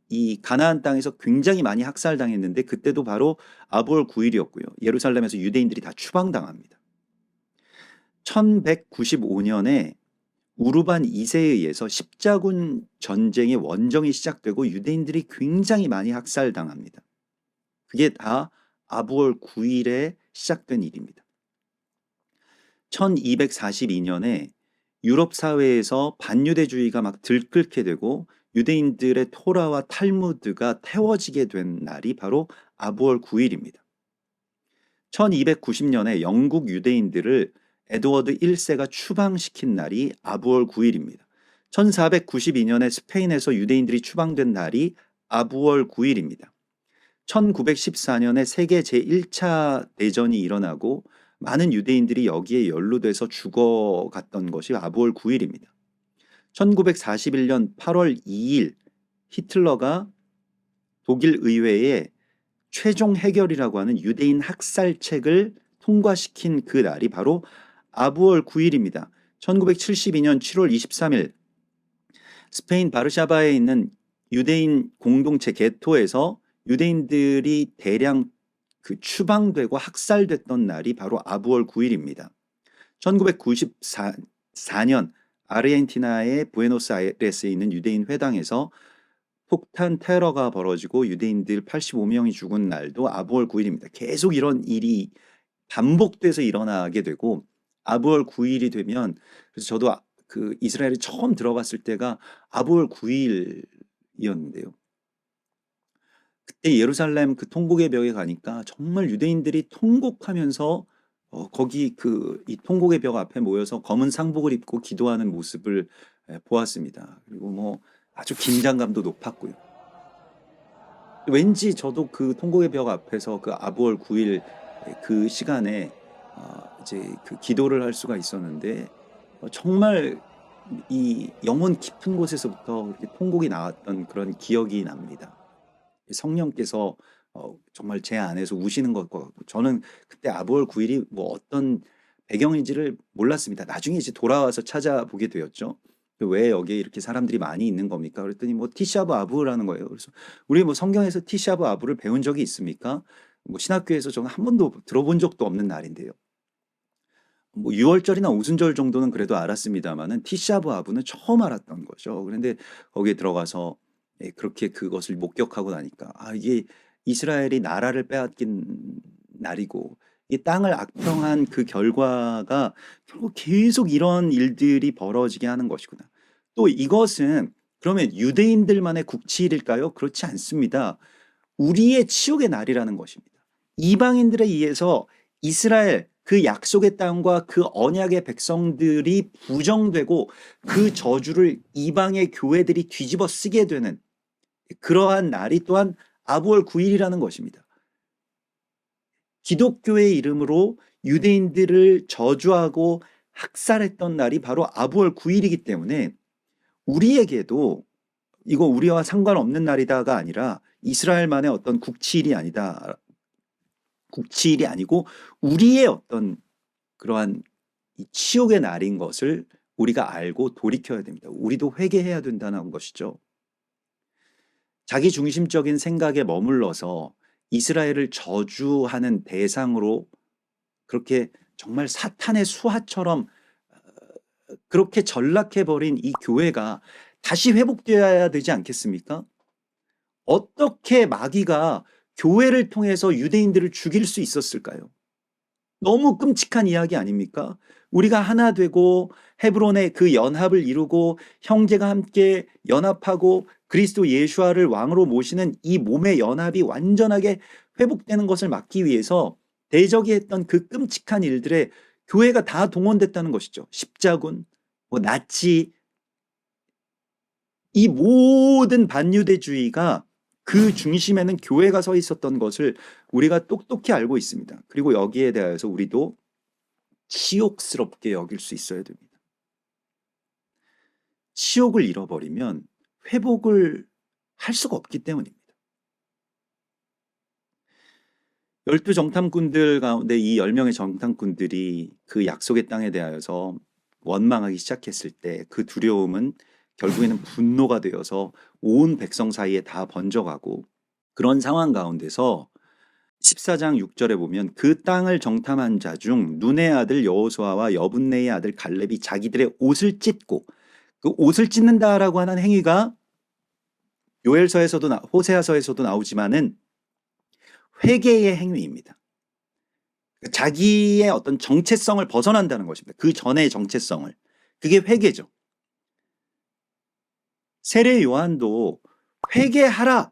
이 가나안 땅에서 굉장히 많이 학살당했는데 그때도 바로 아부월 9일이었고요. 예루살렘에서 유대인들이 다 추방당합니다. 1195년에 우르반 2세에 의해서 십자군 전쟁의 원정이 시작되고 유대인들이 굉장히 많이 학살당합니다. 그게 다 아부월 9일에 시작된 일입니다. 1242년에 유럽 사회에서 반유대주의가 막 들끓게 되고 유대인들의 토라와 탈무드가 태워지게 된 날이 바로 아부월 9일입니다. 1290년에 영국 유대인들을 에드워드 1세가 추방시킨 날이 아부월 9일입니다. 1492년에 스페인에서 유대인들이 추방된 날이 아부월 9일입니다. 1914년에 세계 제1차 대전이 일어나고 많은 유대인들이 여기에 연루돼서 죽어갔던 것이 아부월 9일입니다. 1941년 8월 2일 히틀러가 독일 의회에 최종 해결이라고 하는 유대인 학살책을 통과시킨 그 날이 바로 아부월 9일입니다. 1972년 7월 23일 스페인 바르샤바에 있는 유대인 공동체 게토에서 유대인들이 대량 추방되고 학살됐던 날이 바로 아부월 9일입니다. 1994년 아르헨티나의 부에노스아이레스에 있는 유대인 회당에서 폭탄 테러가 벌어지고 유대인들 85명이 죽은 날도 아부월 9일입니다. 계속 이런 일이 반복돼서 일어나게 되고 아부월 9일이 되면 그래서 저도 이스라엘에 처음 들어갔을 때가 아부월 9일이었는데요. 그때 예루살렘 통곡의 벽에 가니까 정말 유대인들이 통곡하면서 거기 이 통곡의 벽 앞에 모여서 검은 상복을 입고 기도하는 모습을 보았습니다. 그리고 뭐 아주 긴장감도 높았고요. 왠지 저도 그 통곡의 벽 앞에서 그 아부월 9일 그 시간에 이제 기도를 할 수가 있었는데 정말 이 영혼 깊은 곳에서부터 이렇게 통곡이 나왔던 그런 기억이 납니다. 성령께서 정말 제 안에서 우시는 것과 같고 저는 그때 아부월 9일이 뭐 어떤 배경인지를 몰랐습니다. 나중에 이제 돌아와서 찾아보게 되었죠. 왜 여기에 이렇게 사람들이 많이 있는 겁니까? 그랬더니 뭐 티샤브 아부라는 거예요. 그래서 우리 뭐 성경에서 티샤브 아부를 배운 적이 있습니까? 뭐 신학교에서 저는 한 번도 들어본 적도 없는 날인데요. 뭐 유월절이나 오순절 정도는 그래도 알았습니다만은 티샤브 아부는 처음 알았던 거죠. 그런데 거기에 들어가서 그렇게 그것을 목격하고 나니까 이게 이스라엘이 나라를 빼앗긴 날이고 이 땅을 악평한 그 결과가 결국 계속 이런 일들이 벌어지게 하는 것이구나. 또 이것은 그러면 유대인들만의 국치일일까요? 그렇지 않습니다. 우리의 치욕의 날이라는 것입니다. 이방인들에 의해서 이스라엘 그 약속의 땅과 그 언약의 백성들이 부정되고 그 저주를 이방의 교회들이 뒤집어 쓰게 되는 그러한 날이 또한 아부월 9일이라는 것입니다. 기독교의 이름으로 유대인들을 저주하고 학살했던 날이 바로 아부월 9일이기 때문에 우리에게도 이거 우리와 상관없는 날이다가 아니라 이스라엘만의 어떤 국치일이 아니다. 국치일이 아니고 우리의 어떤 그러한 이 치욕의 날인 것을 우리가 알고 돌이켜야 됩니다. 우리도 회개해야 된다는 것이죠. 자기 중심적인 생각에 머물러서 이스라엘을 저주하는 대상으로 그렇게 정말 사탄의 수하처럼 그렇게 전락해버린 이 교회가 다시 회복되어야 되지 않겠습니까? 어떻게 마귀가 교회를 통해서 유대인들을 죽일 수 있었을까요? 너무 끔찍한 이야기 아닙니까? 우리가 하나 되고 헤브론의 그 연합을 이루고 형제가 함께 연합하고 그리스도 예수와를 왕으로 모시는 이 몸의 연합이 완전하게 회복되는 것을 막기 위해서 대적이 했던 그 끔찍한 일들에 교회가 다 동원됐다는 것이죠. 십자군, 뭐 나치, 이 모든 반유대주의가 그 중심에는 교회가 서 있었던 것을 우리가 똑똑히 알고 있습니다. 그리고 여기에 대해서 우리도 치욕스럽게 여길 수 있어야 됩니다. 치욕을 잃어버리면 회복을 할 수가 없기 때문입니다. 12 정탐꾼들 가운데 이 10명의 정탐꾼들이 그 약속의 땅에 대하여서 원망하기 시작했을 때 그 두려움은 결국에는 분노가 되어서 온 백성 사이에 다 번져가고, 그런 상황 가운데서 14장 6절에 보면 그 땅을 정탐한 자 중 눈의 아들 여호수아와 여분네의 아들 갈렙이 자기들의 옷을 찢고, 그 옷을 찢는다라고 하는 행위가 요엘서에서도 호세아서에서도 나오지만은 회개의 행위입니다. 자기의 어떤 정체성을 벗어난다는 것입니다. 그 전의 정체성을. 그게 회개죠. 세례 요한도 회개하라,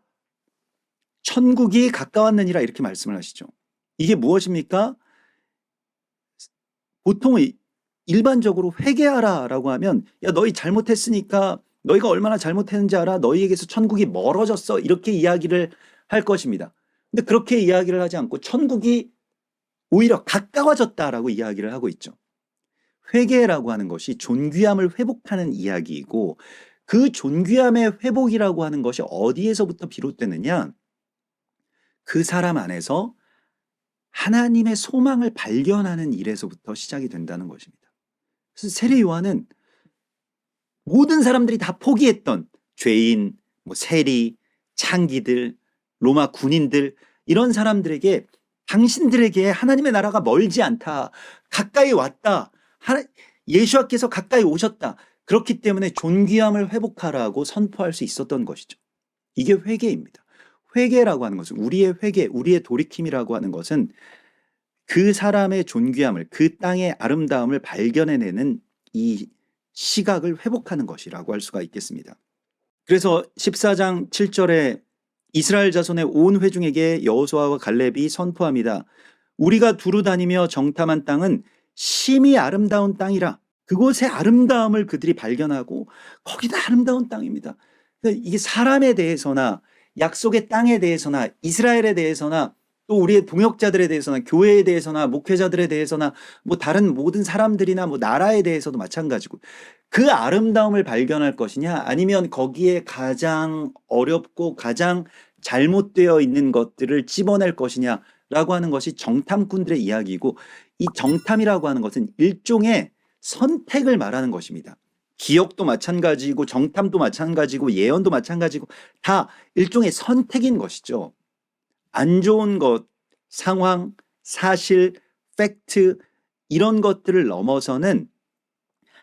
천국이 가까웠느니라, 이렇게 말씀을 하시죠. 이게 무엇입니까? 보통 일반적으로 회개하라라고 하면, 야, 너희 잘못했으니까, 너희가 얼마나 잘못했는지 알아? 너희에게서 천국이 멀어졌어, 이렇게 이야기를 할 것입니다. 근데 그렇게 이야기를 하지 않고 천국이 오히려 가까워졌다라고 이야기를 하고 있죠. 회개라고 하는 것이 존귀함을 회복하는 이야기이고, 그 존귀함의 회복이라고 하는 것이 어디에서부터 비롯되느냐? 그 사람 안에서 하나님의 소망을 발견하는 일에서부터 시작이 된다는 것입니다. 그래서 세례 요한은 모든 사람들이 다 포기했던 죄인, 세리, 창기들, 로마 군인들, 이런 사람들에게 당신들에게 하나님의 나라가 멀지 않다, 가까이 왔다, 예수와께서 가까이 오셨다, 그렇기 때문에 존귀함을 회복하라고 선포할 수 있었던 것이죠. 이게 회개입니다. 회개라고 하는 것은, 우리의 회개, 우리의 돌이킴이라고 하는 것은 그 사람의 존귀함을, 그 땅의 아름다움을 발견해내는 이 시각을 회복하는 것이라고 할 수가 있겠습니다. 그래서 14장 7절에 이스라엘 자손의 온 회중에게 여호수아와 갈렙이 선포합니다. 우리가 두루 다니며 정탐한 땅은 심히 아름다운 땅이라. 그곳의 아름다움을 그들이 발견하고, 거기다 아름다운 땅입니다. 이게 사람에 대해서나 약속의 땅에 대해서나 이스라엘에 대해서나 또 우리의 동역자들에 대해서나 교회에 대해서나 목회자들에 대해서나 다른 모든 사람들이나 나라에 대해서도 마찬가지고, 그 아름다움을 발견할 것이냐, 아니면 거기에 가장 어렵고 가장 잘못되어 있는 것들을 집어낼 것이냐라고 하는 것이 정탐꾼들의 이야기이고, 이 정탐이라고 하는 것은 일종의 선택을 말하는 것입니다. 기억도 마찬가지고 정탐도 마찬가지고 예언도 마찬가지고 다 일종의 선택인 것이죠. 안 좋은 것, 상황, 사실, 팩트, 이런 것들을 넘어서는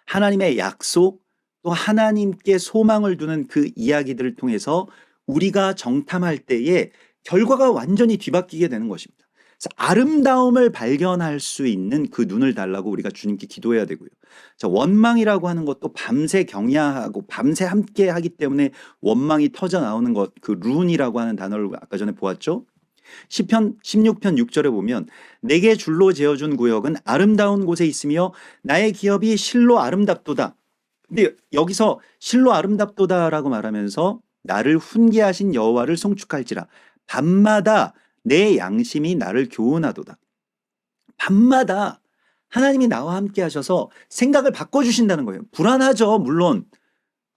하나님의 약속, 또 하나님께 소망을 두는 그 이야기들을 통해서 우리가 정탐할 때에 결과가 완전히 뒤바뀌게 되는 것입니다. 그래서 아름다움을 발견할 수 있는 그 눈을 달라고 우리가 주님께 기도해야 되고요. 자, 원망이라고 하는 것도 밤새 경야하고 밤새 함께 하기 때문에 원망이 터져 나오는 것, 그 룬이라고 하는 단어를 아까 전에 보았죠. 시편 16편 6절에 보면 내게 줄로 재어준 구역은 아름다운 곳에 있으며 나의 기업이 실로 아름답도다. 근데 여기서 실로 아름답도다라고 말하면서 나를 훈계하신 여호와를 송축할지라. 밤마다 내 양심이 나를 교훈하도다. 밤마다 하나님이 나와 함께 하셔서 생각을 바꿔주신다는 거예요. 불안하죠. 물론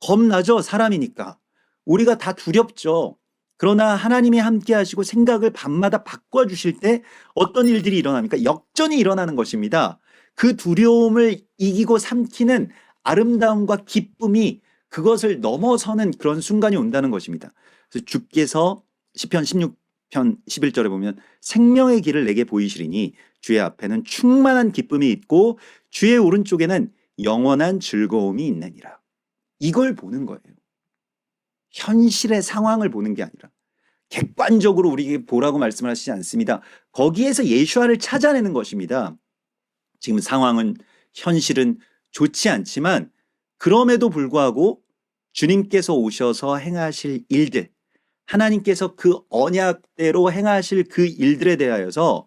겁나죠. 사람이니까. 우리가 다 두렵죠. 그러나 하나님이 함께 하시고 생각을 밤마다 바꿔주실 때 어떤 일들이 일어납니까? 역전이 일어나는 것입니다. 그 두려움을 이기고 삼키는 아름다움과 기쁨이 그것을 넘어서는 그런 순간이 온다는 것입니다. 그래서 주께서 시편 16편 11절에 보면 생명의 길을 내게 보이시리니 주의 앞에는 충만한 기쁨이 있고 주의 오른쪽에는 영원한 즐거움이 있느니라. 이걸 보는 거예요. 현실의 상황을 보는 게 아니라 객관적으로 우리에게 보라고 말씀을 하시지 않습니다. 거기에서 예수와를 찾아내는 것입니다. 지금 상황은, 현실은 좋지 않지만 그럼에도 불구하고 주님께서 오셔서 행하실 일들, 하나님께서 그 언약대로 행하실 그 일들에 대하여서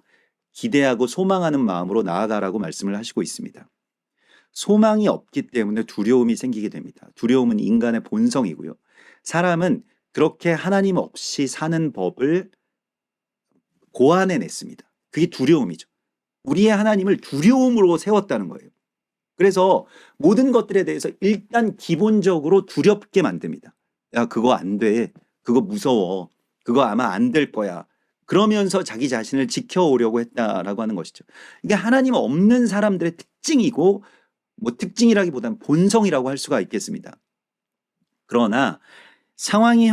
기대하고 소망하는 마음으로 나아가라고 말씀을 하시고 있습니다. 소망이 없기 때문에 두려움이 생기게 됩니다. 두려움은 인간의 본성이고요. 사람은 그렇게 하나님 없이 사는 법을 고안해냈습니다. 그게 두려움이죠. 우리의 하나님을 두려움으로 세웠다는 거예요. 그래서 모든 것들에 대해서 일단 기본적으로 두렵게 만듭니다. 야, 그거 안 돼. 그거 무서워. 그거 아마 안 될 거야. 그러면서 자기 자신을 지켜오려고 했다라고 하는 것이죠. 이게 하나님 없는 사람들의 특징이고 뭐 특징이라기보다는 본성이라고 할 수가 있겠습니다. 그러나 상황이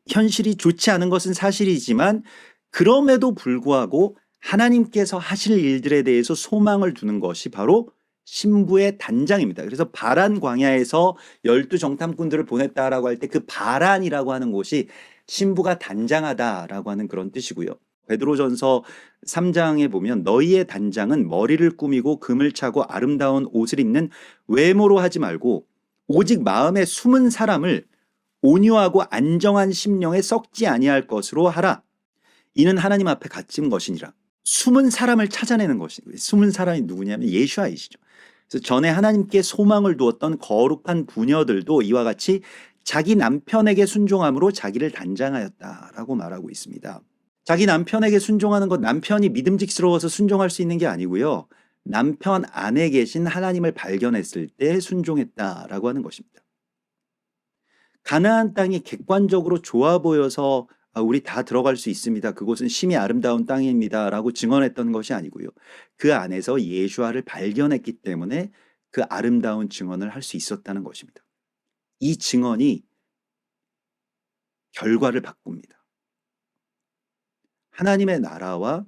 현실이 좋지 않은 것은 사실이지만 그럼에도 불구하고 하나님께서 하실 일들에 대해서 소망을 두는 것이 바로 신부의 단장입니다. 그래서 바란 광야에서 12 정탐꾼들을 보냈다라고 할 때 그 바란이라고 하는 곳이 신부가 단장하다라고 하는 그런 뜻이고요. 베드로전서 3장에 보면 너희의 단장은 머리를 꾸미고 금을 차고 아름다운 옷을 입는 외모로 하지 말고 오직 마음에 숨은 사람을 온유하고 안정한 심령에 썩지 아니할 것으로 하라. 이는 하나님 앞에 갇힌 것이니라. 숨은 사람을 찾아내는 것이고 숨은 사람이 누구냐면 예수아이시죠. 그래서 전에 하나님께 소망을 두었던 거룩한 부녀들도 이와 같이 자기 남편에게 순종함으로 자기를 단장하였다라고 말하고 있습니다. 자기 남편에게 순종하는 것, 남편이 믿음직스러워서 순종할 수 있는 게 아니고요. 남편 안에 계신 하나님을 발견했을 때 순종했다라고 하는 것입니다. 가나안 땅이 객관적으로 좋아 보여서 우리 다 들어갈 수 있습니다. 그곳은 심히 아름다운 땅입니다. 라고 증언했던 것이 아니고요. 그 안에서 예수아를 발견했기 때문에 그 아름다운 증언을 할 수 있었다는 것입니다. 이 증언이 결과를 바꿉니다. 하나님의 나라와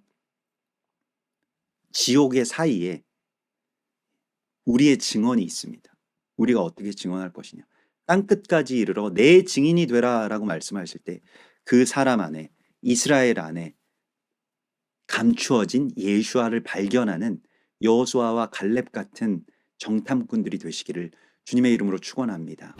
지옥의 사이에 우리의 증언이 있습니다. 우리가 어떻게 증언할 것이냐. 땅끝까지 이르러 내 증인이 되라 라고 말씀하실 때 그 사람 안에 이스라엘 안에 감추어진 예수아를 발견하는 여호수아와 갈렙 같은 정탐꾼들이 되시기를 주님의 이름으로 축원합니다.